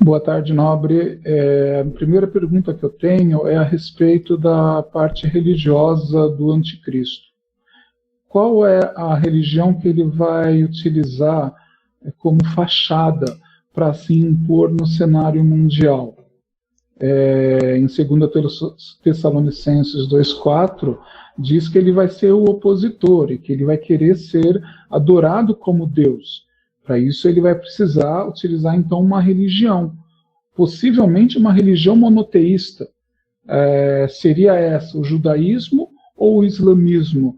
Boa tarde, nobre. A primeira pergunta que eu tenho é a respeito da parte religiosa do anticristo. Qual é a religião que ele vai utilizar como fachada para se impor no cenário mundial? Em 2 Tessalonicenses 2,4, diz que ele vai ser o opositor e que ele vai querer ser adorado como Deus. Para isso, ele vai precisar utilizar, então, uma religião, possivelmente uma religião monoteísta. Seria essa o judaísmo ou o islamismo?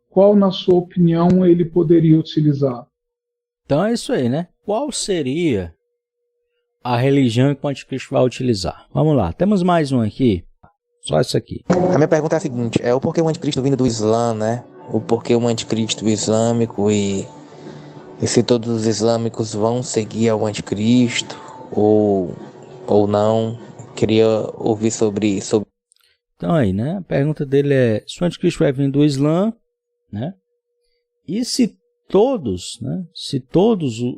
Qual, na sua opinião, ele poderia utilizar? Então é isso aí, né? Qual seria a religião que o anticristo vai utilizar? Vamos lá, temos mais um aqui. Só isso aqui. A minha pergunta é a seguinte, o porquê o anticristo vindo do Islã, né? O porquê o anticristo islâmico e se todos os islâmicos vão seguir ao anticristo ou não. Queria ouvir sobre... Então aí, né? A pergunta dele é, se o anticristo vai vir do Islã, né? E se todos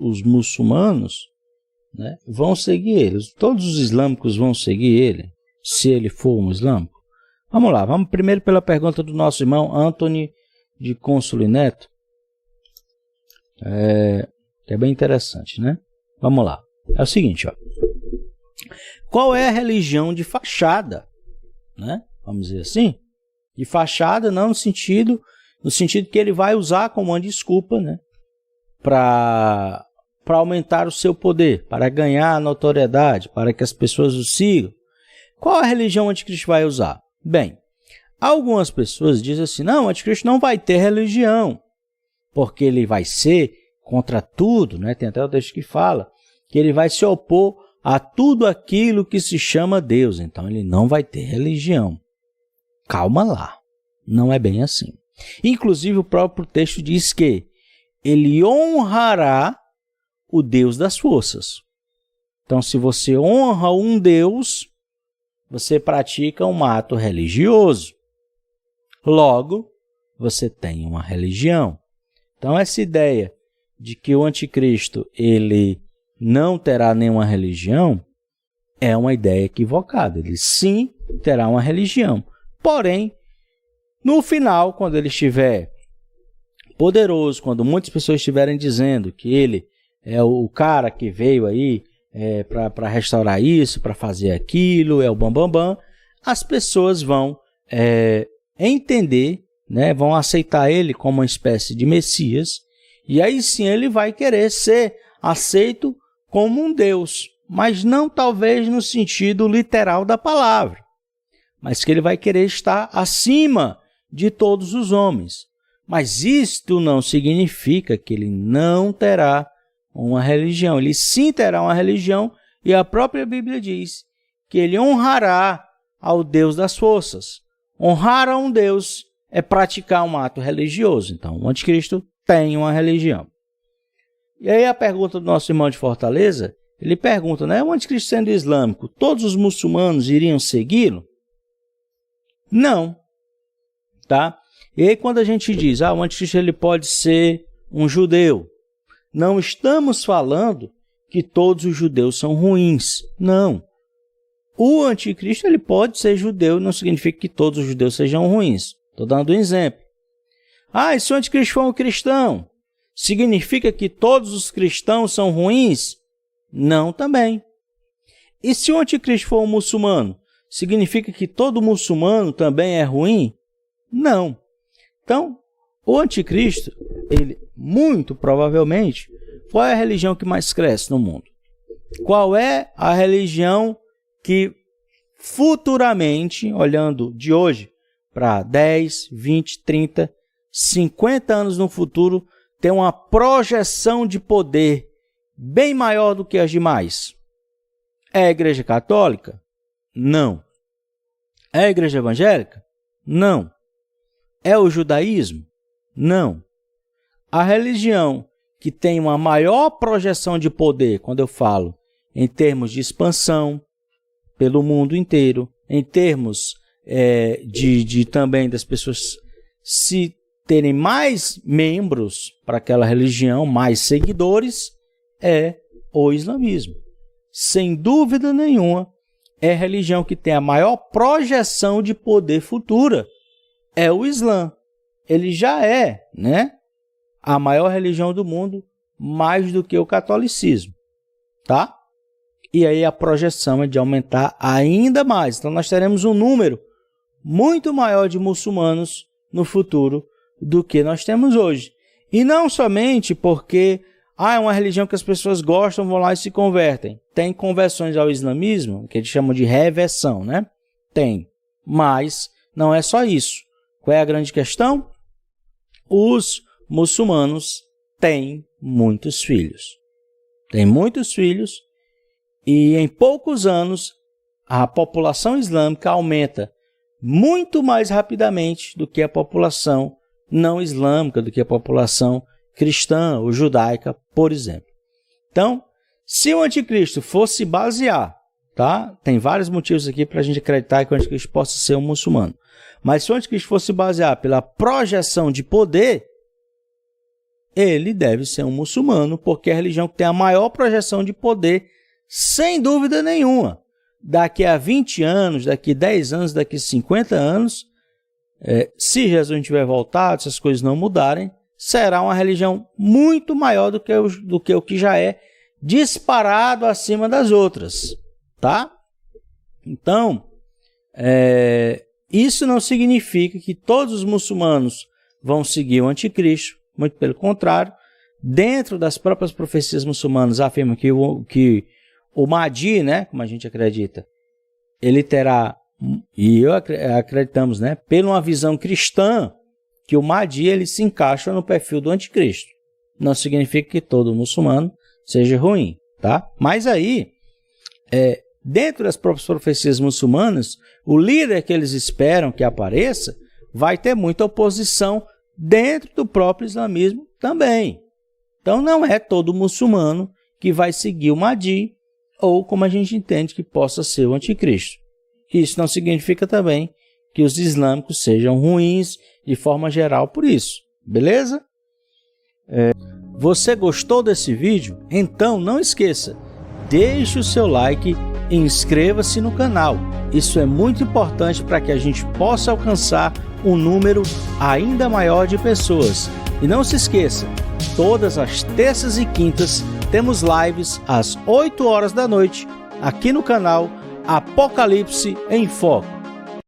os muçulmanos, né, vão seguir ele, todos os islâmicos vão seguir ele, se ele for um islâmico? Vamos lá, vamos primeiro pela pergunta do nosso irmão Anthony de Consoli Neto, que é bem interessante, né? Vamos lá, é o seguinte, ó. Qual é a religião de fachada, né? Vamos dizer assim, de fachada não no sentido que ele vai usar como uma desculpa, né, para aumentar o seu poder, para ganhar notoriedade, para que as pessoas o sigam. Qual a religião o anticristo vai usar? Bem, algumas pessoas dizem assim, não, o anticristo não vai ter religião, porque ele vai ser contra tudo, né? Tem até o texto que fala que ele vai se opor a tudo aquilo que se chama Deus, então ele não vai ter religião. Calma lá, não é bem assim. Inclusive o próprio texto diz que ele honrará o Deus das forças. Então, se você honra um Deus, você pratica um ato religioso. Logo, você tem uma religião. Então, essa ideia de que o anticristo ele não terá nenhuma religião é uma ideia equivocada. Ele sim terá uma religião. Porém, no final, quando ele estiver poderoso, quando muitas pessoas estiverem dizendo que ele é o cara que veio aí para restaurar isso, para fazer aquilo, é o bambambam, as pessoas vão entender, né, vão aceitar ele como uma espécie de Messias, e aí sim ele vai querer ser aceito como um Deus, mas não talvez no sentido literal da palavra, mas que ele vai querer estar acima de todos os homens. Mas isto não significa que ele não terá uma religião. Ele sim terá uma religião, e a própria Bíblia diz que ele honrará ao Deus das forças. Honrar a um Deus é praticar um ato religioso. Então, o anticristo tem uma religião. E aí a pergunta do nosso irmão de Fortaleza, ele pergunta, né? O anticristo sendo islâmico, todos os muçulmanos iriam segui-lo? Não. Tá? E aí quando a gente diz, o anticristo ele pode ser um judeu, não estamos falando que todos os judeus são ruins. Não. O anticristo ele pode ser judeu, não significa que todos os judeus sejam ruins. Estou dando um exemplo. E se o anticristo for um cristão, significa que todos os cristãos são ruins? Não também. E se o anticristo for um muçulmano, significa que todo muçulmano também é ruim? Não. Então, o anticristo, ele muito provavelmente, qual é a religião que mais cresce no mundo? Qual é a religião que futuramente, olhando de hoje para 10, 20, 30, 50 anos no futuro, tem uma projeção de poder bem maior do que as demais? É a Igreja Católica? Não. É a Igreja Evangélica? Não. É o judaísmo? Não. A religião que tem uma maior projeção de poder, quando eu falo em termos de expansão pelo mundo inteiro, em termos de também das pessoas se terem mais membros para aquela religião, mais seguidores, é o islamismo. sem dúvida nenhuma, é a religião que tem a maior projeção de poder futura. É o Islã. Ele já é, né, a maior religião do mundo, mais do que o catolicismo, tá? E aí a projeção é de aumentar ainda mais. Então nós teremos um número muito maior de muçulmanos no futuro do que nós temos hoje. E não somente porque é uma religião que as pessoas gostam, vão lá e se convertem. Tem conversões ao islamismo, que eles chamam de reversão, né? Tem. Mas não é só isso. Qual é a grande questão? Os muçulmanos têm muitos filhos. Têm muitos filhos e em poucos anos a população islâmica aumenta muito mais rapidamente do que a população não islâmica, do que a população cristã ou judaica, por exemplo. Então, se o anticristo fosse basear, tá? Tem vários motivos aqui para a gente acreditar que o anticristo possa ser um muçulmano. Mas se o anticristo fosse basear pela projeção de poder, ele deve ser um muçulmano, porque é a religião que tem a maior projeção de poder, sem dúvida nenhuma. Daqui a 20 anos, daqui a 10 anos, daqui a 50 anos, se Jesus não tiver voltado, se as coisas não mudarem, será uma religião muito maior do que o que já é, disparado acima das outras, tá? Então, isso não significa que todos os muçulmanos vão seguir o anticristo, muito pelo contrário. Dentro das próprias profecias muçulmanas afirma que o Mahdi, né, como a gente acredita, ele terá, e acreditamos, né, pela uma visão cristã, que o Mahdi ele se encaixa no perfil do anticristo. Não significa que todo muçulmano seja ruim, tá? Mas aí, dentro das próprias profecias muçulmanas, o líder que eles esperam que apareça vai ter muita oposição dentro do próprio islamismo também. Então não é todo muçulmano que vai seguir o Mahdi, ou como a gente entende que possa ser o anticristo. Isso não significa também que os islâmicos sejam ruins de forma geral por isso, beleza? Você gostou desse vídeo? Então não esqueça, deixe o seu like e inscreva-se no canal. Isso é muito importante para que a gente possa alcançar um número ainda maior de pessoas. E não se esqueça, todas as terças e quintas temos lives às 8 horas da noite aqui no canal Apocalipse em Foco.